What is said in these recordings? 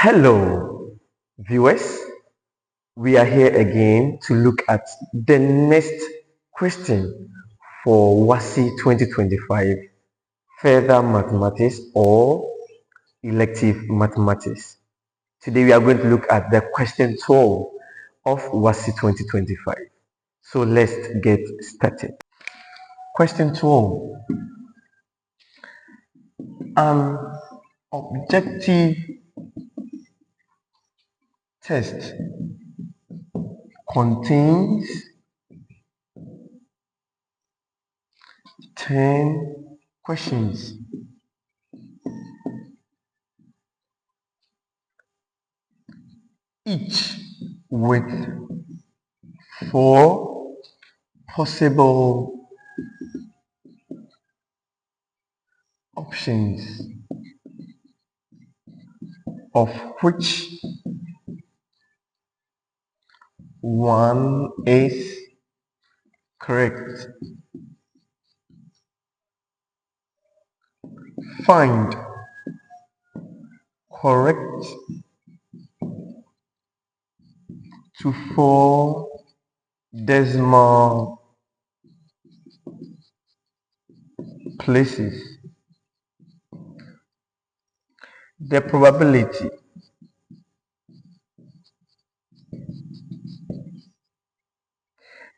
Hello, viewers. We are here again to look at the next question for WASSCE 2025, Further Mathematics or Elective Mathematics. Today we are going to look at the question 12 of WASSCE 2025. So let's get started. Question 12. An objective test contains 10 questions. Each with 4 possible options, of which one is correct. Find correct to 4 decimal places. The probability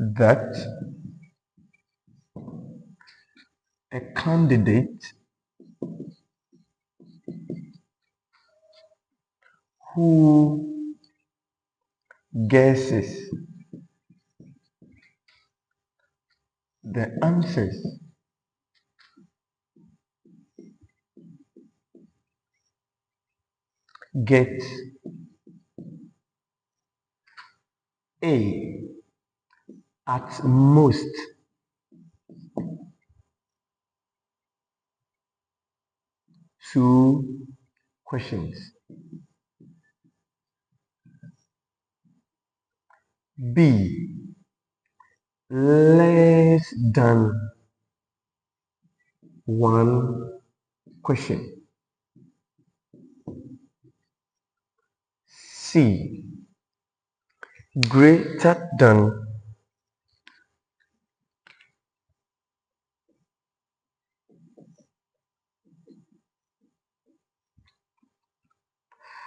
that a candidate who guesses the answers gets A at most 2 questions. B less than 1 question. C greater than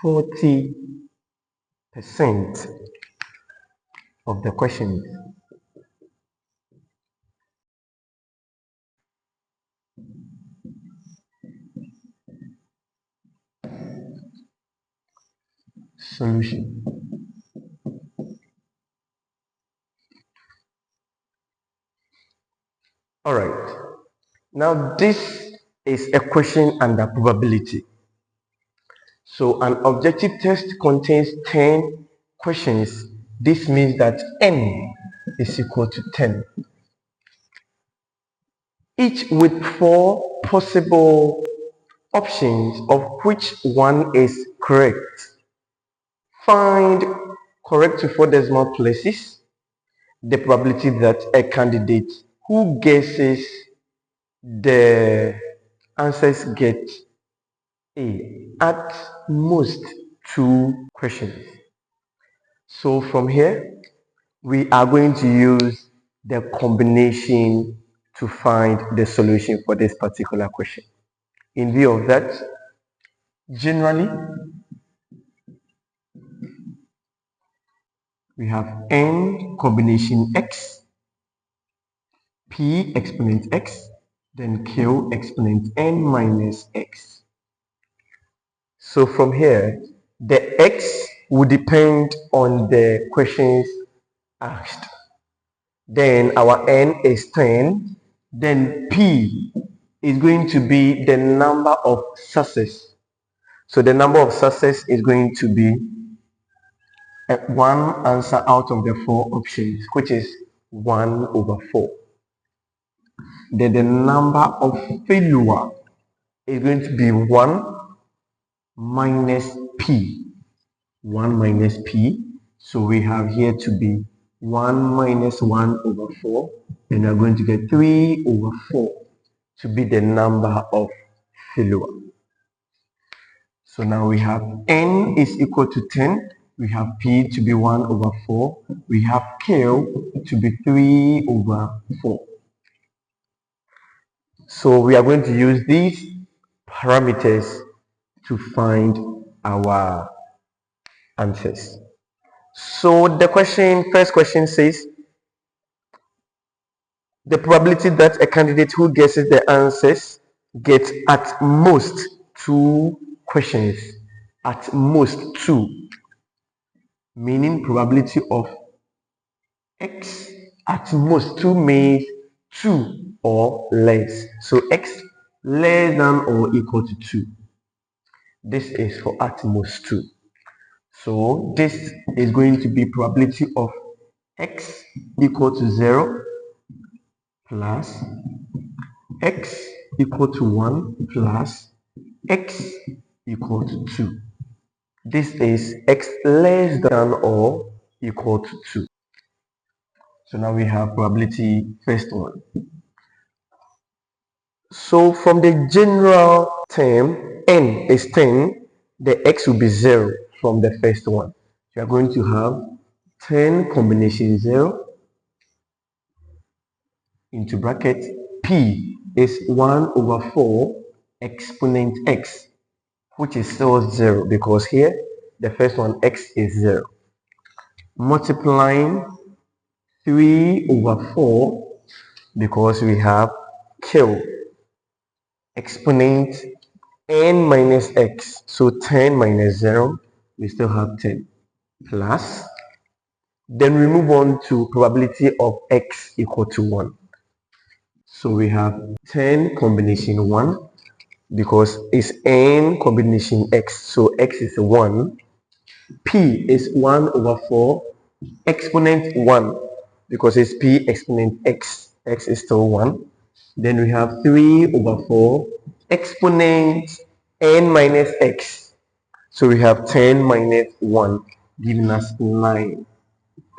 40% of the questions. Solution. All right. Now this is a question under probability. So an objective test contains 10 questions. This means that n is equal to 10. Each with 4 possible options, of which one is correct. Find correct to 4 decimal places. The probability that a candidate who guesses the answers get A at most 2 questions. So from here, we are going to use the combination to find the solution for this particular question. In view of that, generally, we have n combination x, p exponent x, then q exponent n minus x. So from here, the x will depend on the questions asked. Then our n is 10. Then p is going to be the number of success. So the number of success is going to be one answer out of the 4 options, which is 1/4. Then the number of failure is going to be 1 minus p. 1 minus p. So we have here to be 1 minus 1/4, and we're going to get 3/4 to be the number of failure. So So now we have n is equal to 10. We have p to be 1 over 4. We have q to be 3 over 4. So we are going to use these parameters to find our answers. So the first question says, the probability that a candidate who guesses the answers gets at most 2 questions. At most 2. Meaning probability of x at most 2 means 2 or less. So x less than or equal to 2. This is for at most 2. So this is going to be probability of x equal to 0 plus x equal to 1 plus x equal to 2. This is x less than or equal to 2. So now we have probability first one. So from the general term n is 10, the x will be 0 from the first one. You are going to have 10 combination 0 into bracket p is 1 over 4 exponent x, which is still 0 because here the first one x is 0. Multiplying 3 over 4 because we have q exponent n minus x, so 10 minus 0, we still have 10 plus, then we move on to probability of x equal to 1. So we have 10 combination 1 because it's n combination x, so x is 1. P is 1 over 4 exponent 1 because it's p exponent x, x is still 1. Then we have 3 over 4 exponent n minus x, so we have 10 minus 1 giving us 9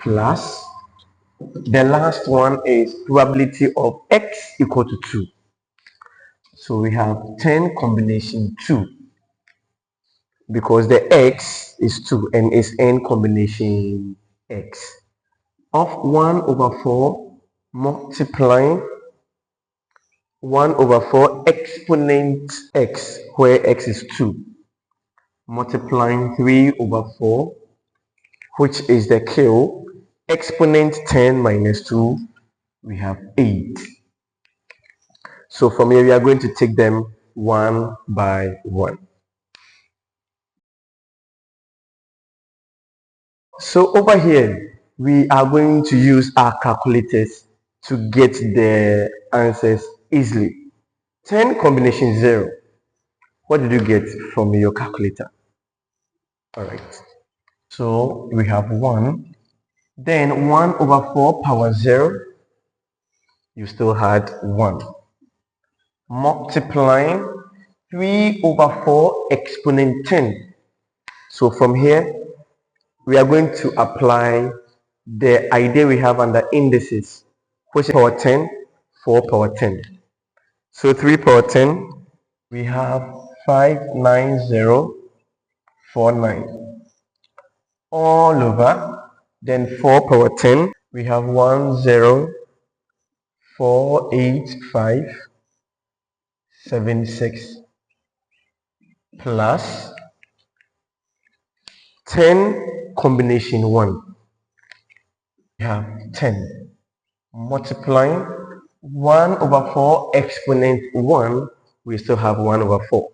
plus the last one is probability of x equal to 2. So we have 10 combination 2 because the x is 2 and it's n combination x of 1 over 4 multiplying 1 over 4 exponent x, where x is 2, multiplying 3 over 4, which is the q, exponent 10 minus 2, we have 8. So from here we are going to take them one by one. So over here we are going to use our calculators to get the answers easily. 10 combination 0. What did you get from your calculator? Alright. So we have 1. Then 1 over 4 power 0. You still had 1. Multiplying 3 over 4 exponent 10. So from here, we are going to apply the idea we have under indices, which is power 10, 4 power 10. So 3 power 10, we have 59049 all over, then 4 power 10, we have 1048576 plus 10 combination 1. We have 10 multiplying 1 over 4 exponent 1, we still have 1 over 4.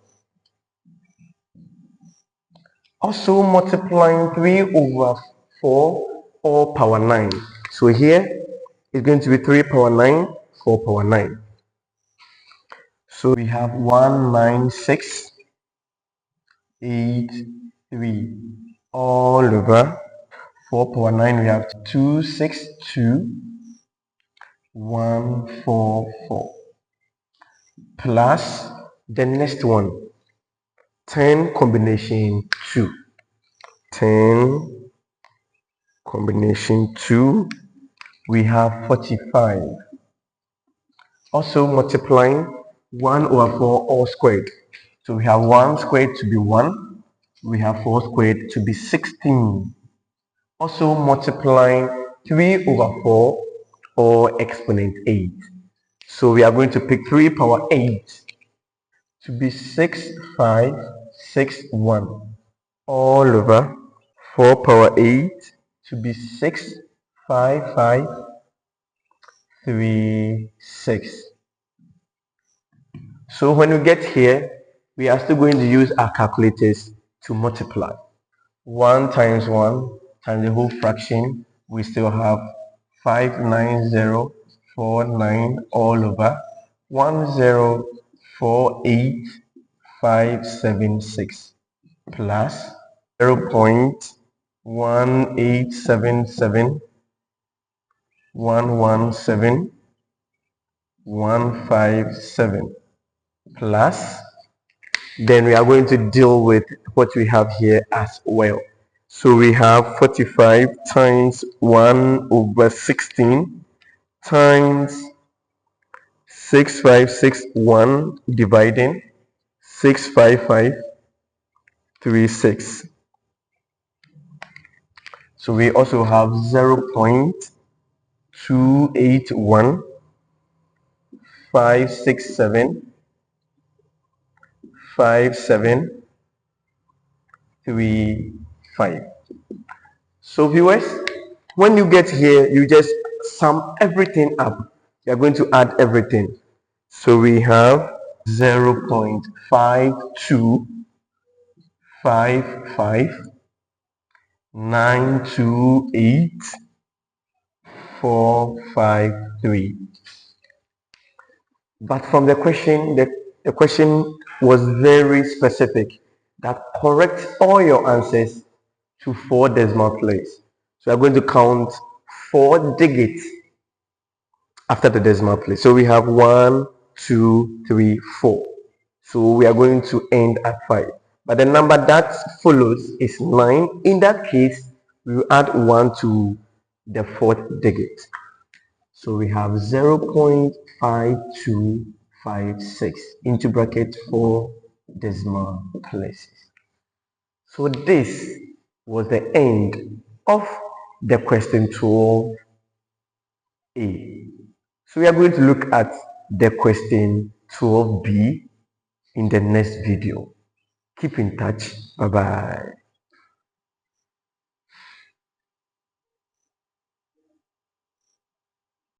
Also multiplying 3 over 4 all power 9. So here it's going to be 3 power 9, 4 power 9. So we have 19683 all over 4 power 9. We have 262144 plus the next one, 10 combination 2. 10 combination 2, we have 45. Also multiplying 1 over 4 all squared. So we have 1 squared to be 1. we have 4 squared to be 16. Also multiplying 3 over 4 or exponent 8. So we are going to pick 3 power 8 to be 6561 all over 4 power 8 to be 65536. So when we get here, we are still going to use our calculators to multiply. 1 times 1 times the whole fraction, we still have 59049 all over 1048576 plus 0.187117157 plus, then we are going to deal with what we have here as well. So we have 45 times 1 over 16 times 6561 dividing 65536. So we also have 0.281575735. So viewers, when you get here, you just sum everything up. You are going to add everything. So we have 0.5255928,453. But from the question, the question was very specific that correct all your answers to 4 decimal place. So I'm going to count 4 digits after the decimal place. So we have 1, 2, 3, 4. So we are going to end at 5. But the number that follows is 9. In that case, we will add 1 to the 4th digit. So we have 0.5256 into bracket 4 decimal places. So this was the end of the question 12A. So we are going to look at the question 12B in the next video. Keep in touch. Bye bye.